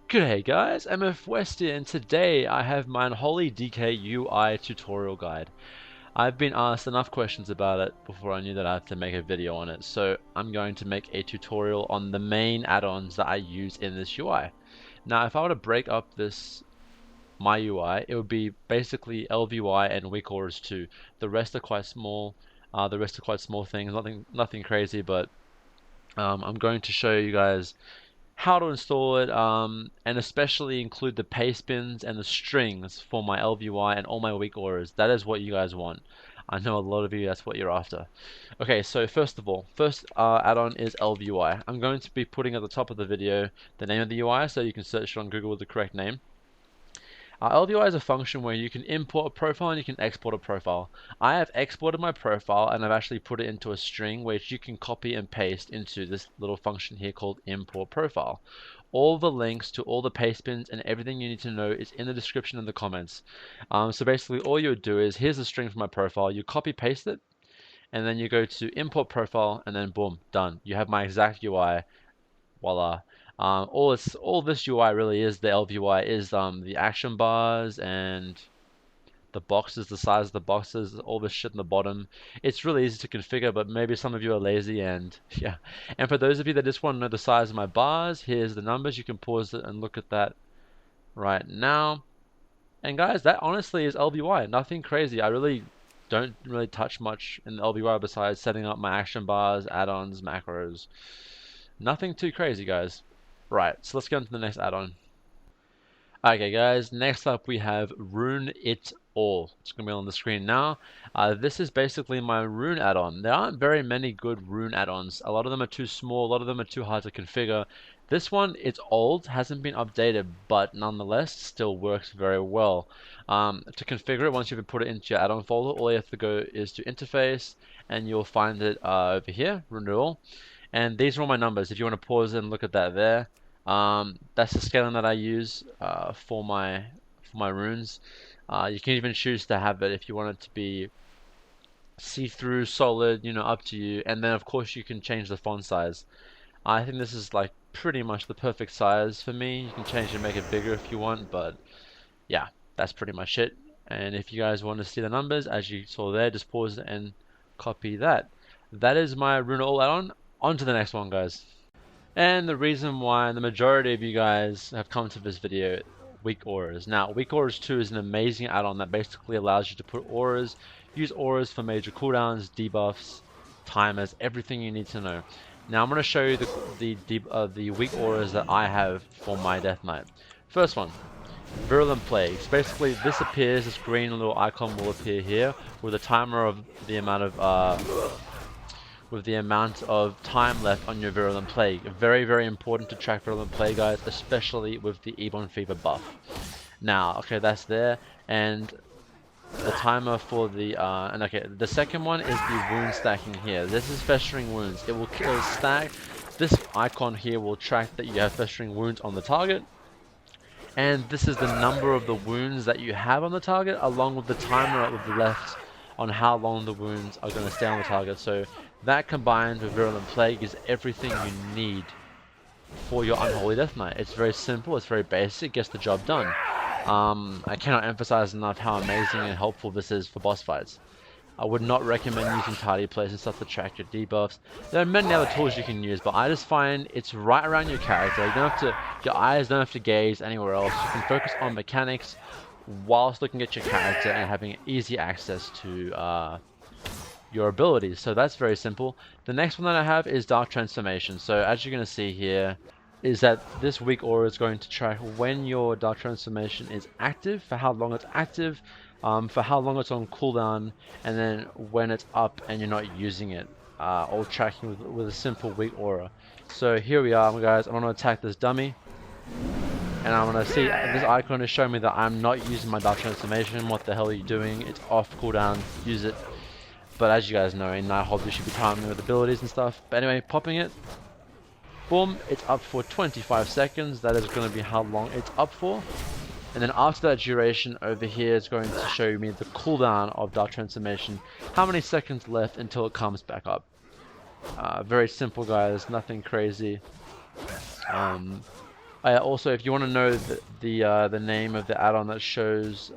G'day guys, MFWest here, and today I have my Unholy UI tutorial guide. I've been asked enough questions about it before I knew that I had to make a video on it, so I'm going to make a tutorial on the main add-ons that I use in this UI. Now if I were to break up my UI, it would be basically ElvUI and WeakAuras 2. The rest are quite small. Things, nothing crazy, but I'm going to show you guys how to install it, and especially include the pastebins and the strings for my ElvUI and all my WeakAuras. That is what you guys want. I know a lot of you, that's what you're after. Okay, so first add-on is ElvUI. I'm going to be putting at the top of the video the name of the UI so you can search it on Google with the correct name. ElvUI is a function where you can import a profile and you can export a profile. I have exported my profile and I've actually put it into a string which you can copy and paste into this little function here called import profile. All the links to all the pastebins and everything you need to know is in the description and the comments. So basically all you would do is, here's the string for my profile, you copy paste it, and then you go to import profile, and then boom, done. You have my exact UI. Voila. All this UI really is, the ElvUI, is the action bars and the boxes, the size of the boxes, all this shit in the bottom. It's really easy to configure, but maybe some of you are lazy, and yeah. And for those of you that just want to know the size of my bars, here's the numbers. You can pause it and look at that right now. And guys, that honestly is ElvUI. Nothing crazy. I really don't touch much in the ElvUI besides setting up my action bars, add-ons, macros. Nothing too crazy, guys. Right, so let's go on to the next add-on. Okay guys, next up we have Rune It All. It's going to be on the screen now. This is basically my Rune add-on. There aren't very many good Rune add-ons. A lot of them are too small, a lot of them are too hard to configure. This one, it's old, hasn't been updated, but nonetheless still works very well. To configure it, once you've put it into your add-on folder, all you have to go is to interface, and you'll find it over here, Rune It All. And these are all my numbers. If you want to pause and look at that there, that's the scaling that I use for my runes. You can even choose to have it if you want it to be see-through, solid, up to you. And then of course you can change the font size. I think this is like pretty much the perfect size for me. You can change it and make it bigger if you want, but yeah, that's pretty much it. And if you guys want to see the numbers, as you saw there, just pause and copy that. That is my Rune It All add-on. On to the next one, guys. And the reason why the majority of you guys have come to this video, WeakAuras. Now, WeakAuras 2 is an amazing add-on that basically allows you to put auras, use auras for major cooldowns, debuffs, timers, everything you need to know. Now, I'm going to show you the WeakAuras that I have for my Death Knight. First one, Virulent Plagues. Basically, this green little icon will appear here with a timer of the amount of time left on your Virulent Plague. Very, very important to track Virulent Plague, guys, especially with the Ebon Fever buff. Now, okay, that's there, and the timer for the, the second one is the wound stacking here. This is festering wounds. It will stack. This icon here will track that you have festering wounds on the target, and this is the number of the wounds that you have on the target, along with the timer left on how long the wounds are going to stay on the target. So that combined with Virulent Plague is everything you need for your Unholy Death Knight. It's very simple, it's very basic, gets the job done. I cannot emphasize enough how amazing and helpful this is for boss fights. I would not recommend using tidy plays and stuff to track your debuffs. There are many other tools you can use, but I just find it's right around your character. You don't have to, your eyes don't have to gaze anywhere else. You can focus on mechanics whilst looking at your character and having easy access to your abilities. So that's very simple. The next one that I have is Dark Transformation. So as you're going to see here, is that this WeakAura is going to track when your Dark Transformation is active, for how long it's active, for how long it's on cooldown, and then when it's up and you're not using it. All tracking with a simple WeakAura. So here we are, guys. I'm going to attack this dummy. And I'm going to see, this icon is showing me that I'm not using my Dark Transformation. What the hell are you doing? It's off cooldown. Use it. But as you guys know, in Nighthawk you should be timing with abilities and stuff. But anyway, popping it. Boom. It's up for 25 seconds. That is going to be how long it's up for. And then after that duration over here, it's going to show me the cooldown of Dark Transformation. How many seconds left until it comes back up. Very simple, guys. Nothing crazy. Also, if you want to know the name of the add-on that shows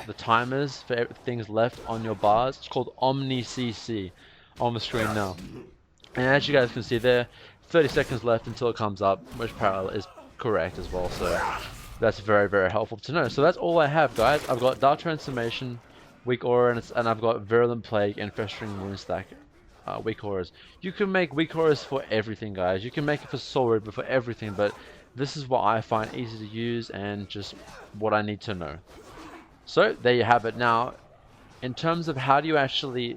the timers for things left on your bars, it's called OmniCC on the screen now. And as you guys can see there, 30 seconds left until it comes up, which parallel is correct as well. So that's very, very helpful to know. So that's all I have, guys. I've got Dark Transformation, Weak Aura, and I've got Virulent Plague and Festering Rune Stack. WeakAuras. You can make WeakAuras for everything, guys. You can make it for Soul Reaper, for everything, but this is what I find easy to use and just what I need to know. So there you have it. Now, in terms of how do I actually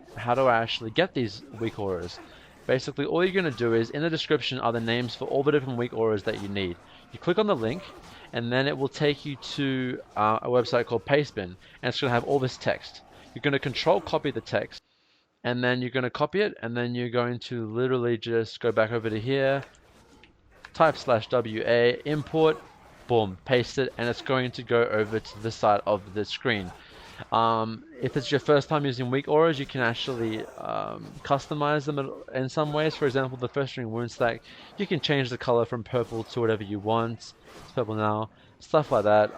get these WeakAuras? Basically, all you're going to do is in the description are the names for all the different WeakAuras that you need. You click on the link, and then it will take you to a website called Pastebin, and it's going to have all this text. You're going to control copy the text, and then you're going to copy it, and then you're going to literally just go back over to here, type /WA, import, boom, paste it, and it's going to go over to this side of the screen. If it's your first time using WeakAuras, you can actually customize them in some ways. For example, the Festering Rune Stack, you can change the color from purple to whatever you want. It's purple now, stuff like that.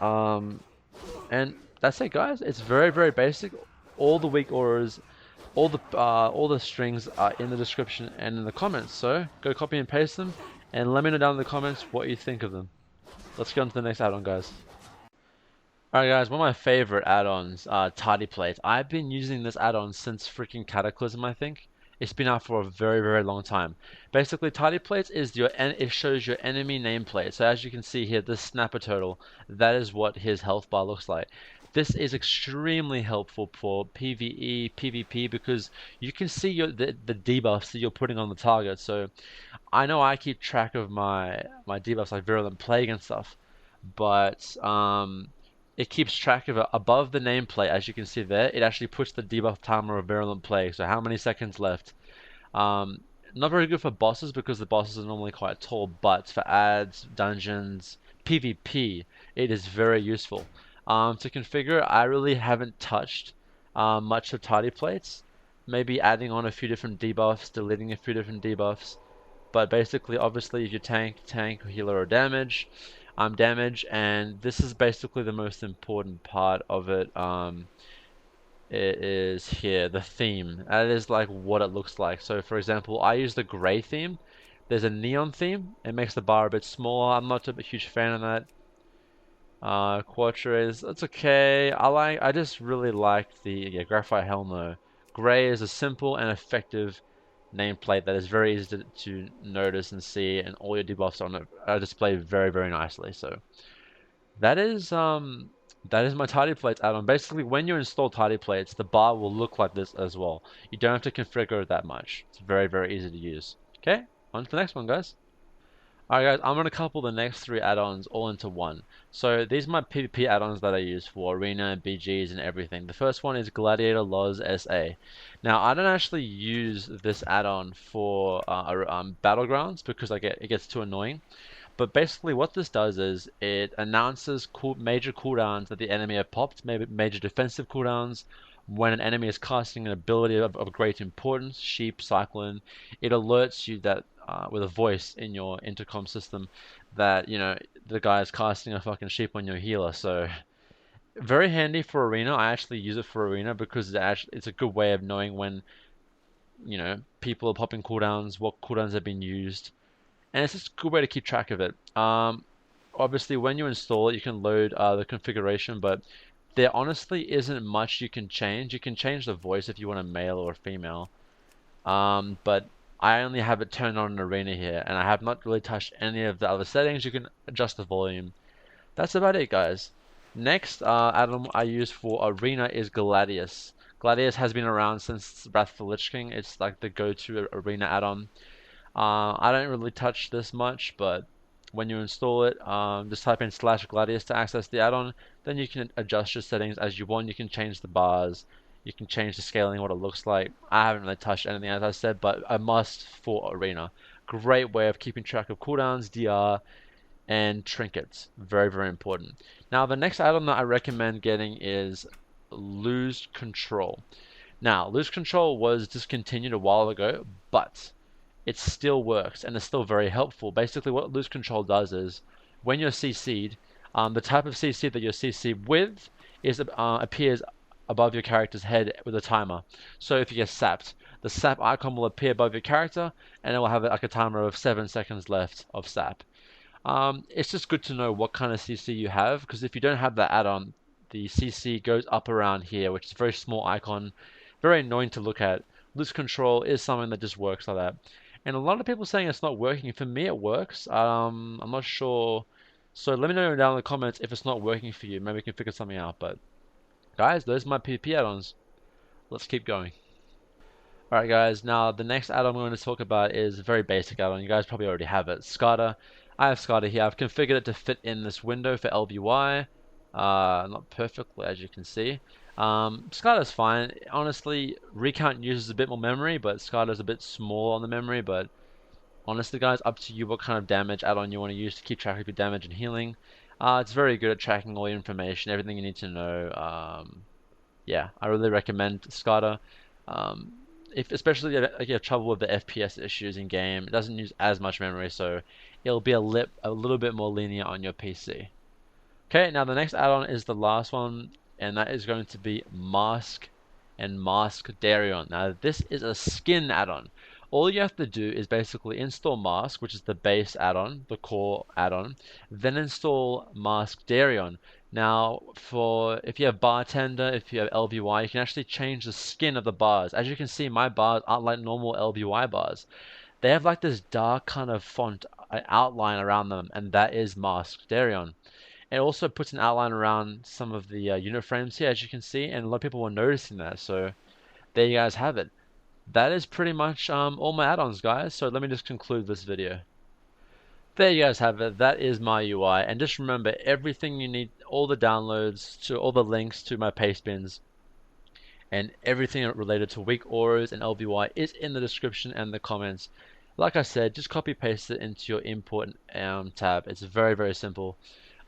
And that's it, guys. It's very, very basic. All the WeakAuras, all the strings are in the description and in the comments. So go copy and paste them, and let me know down in the comments what you think of them. Let's get on to the next add-on, guys. Alright guys, one of my favorite add-ons, Tidy Plate. I've been using this add-on since freaking Cataclysm, I think. It's been out for a very, very long time. Basically, Tidy Plates is it shows your enemy nameplate. So as you can see here, this Snapper Turtle, that is what his health bar looks like. This is extremely helpful for PvE, PvP, because you can see the debuffs that you're putting on the target. So I know I keep track of my debuffs like Virulent Plague and stuff, but it keeps track of it above the nameplate. As you can see there, it actually puts the debuff timer of Virulent Plague, so how many seconds left. Not very good for bosses because the bosses are normally quite tall, but for ads, dungeons, PvP, it is very useful. To configure, I really haven't touched much of Tidy Plates. Maybe adding on a few different debuffs, deleting a few different debuffs. But basically, obviously, if you tank, healer, or damage, and this is basically the most important part of it. It is here, the theme. That is like what it looks like. So, for example, I use the gray theme. There's a neon theme. It makes the bar a bit smaller. I'm not a huge fan of that. Quatrains, that's okay. I just really like the Graphite Hell No. Gray is a simple and effective nameplate that is very easy to notice and see, and all your debuffs on it are displayed very, very nicely. So that is my Tidy Plates add-on. Basically, when you install Tidy Plates, the bar will look like this as well. You don't have to configure it that much. It's very, very easy to use. Okay, on to the next one, guys. Alright guys, I'm going to couple the next three add-ons all into one. So these are my PvP add-ons that I use for Arena, BGs, and everything. The first one is Gladiator Loz SA. Now I don't actually use this add-on for Battlegrounds because it gets too annoying. But basically what this does is it announces major cooldowns that the enemy have popped, maybe major defensive cooldowns. When an enemy is casting an ability of great importance, Sheep, Cyclone, it alerts you that with a voice in your intercom system that, you know, the guy is casting a fucking sheep on your healer. So very handy for Arena. I actually use it for Arena because it's a good way of knowing when, you know, people are popping cooldowns, what cooldowns have been used, and it's just a good way to keep track of it. Obviously when you install it, you can load the configuration, but there honestly isn't much you can change. You can change the voice if you want a male or a female, but I only have it turned on in Arena here, and I have not really touched any of the other settings. You can adjust the volume. That's about it, guys. Next add-on I use for Arena is Gladius. Gladius has been around since Wrath of the Lich King. It's like the go-to Arena add-on. I don't really touch this much, but when you install it, just type in /Gladius to access the add-on. Then you can adjust your settings as you want. You can change the bars. You can change the scaling, what it looks like. I haven't really touched anything, as I said, but a must for Arena. Great way of keeping track of cooldowns, DR, and trinkets. Very, very important. Now, the next add-on that I recommend getting is Lose Control. Now, Lose Control was discontinued a while ago, but it still works, and it's still very helpful. Basically, what Lose Control does is, when you're CC'd, the type of CC that you're CC'd with is appears above your character's head with a timer. So if you get sapped, the sap icon will appear above your character, and it will have like a timer of 7 seconds left of sap. It's just good to know what kind of CC you have, because if you don't have that add-on, the CC goes up around here, which is a very small icon, very annoying to look at. Loose control is something that just works like that. And a lot of people saying it's not working. For me, it works. I'm not sure. So let me know down in the comments if it's not working for you. Maybe we can figure something out. But guys, those are my PvP add-ons. Let's keep going. Alright guys, now the next add-on I'm going to talk about is a very basic add-on. You guys probably already have it. Scatter. I have Scatter here. I've configured it to fit in this window for ElvUI. Not perfectly, as you can see. Scatter's fine. Honestly, Recount uses a bit more memory, but Scatter's a bit small on the memory. But honestly guys, up to you what kind of damage add-on you want to use to keep track of your damage and healing. It's very good at tracking all your information, everything you need to know. Yeah, I really recommend Scatter. If especially if you have trouble with the FPS issues in game, it doesn't use as much memory, so it'll be a little bit more linear on your PC. Okay, now the next add-on is the last one, and that is going to be Mask and Mask Darion. Now this is a skin add-on. All you have to do is basically install Mask, which is the base add-on, the core add-on, then install Mask Darion. Now, if you have Bartender, if you have ElvUI, you can actually change the skin of the bars. As you can see, my bars aren't like normal ElvUI bars. They have like this dark kind of font outline around them, and that is Mask Darion. It also puts an outline around some of the unit frames here, as you can see, and a lot of people were noticing that. So there you guys have it. That is pretty much all my add-ons, guys. So let me just conclude this video. There you guys have it. That is my UI. And just remember, everything you need, all the downloads, to all the links to my pastebins, and everything related to WeakAuras and ElvUI is in the description and the comments. Like I said, just copy paste it into your import tab. It's very, very simple.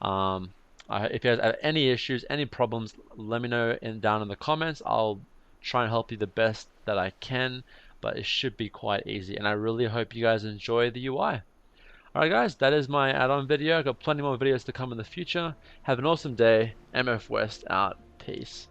If you guys have any issues, any problems, let me know down in the comments. I'll try and help you the best that I can, but it should be quite easy. And I really hope you guys enjoy the UI. Alright guys, that is my add-on video. I've got plenty more videos to come in the future. Have an awesome day. MFWest out. Peace.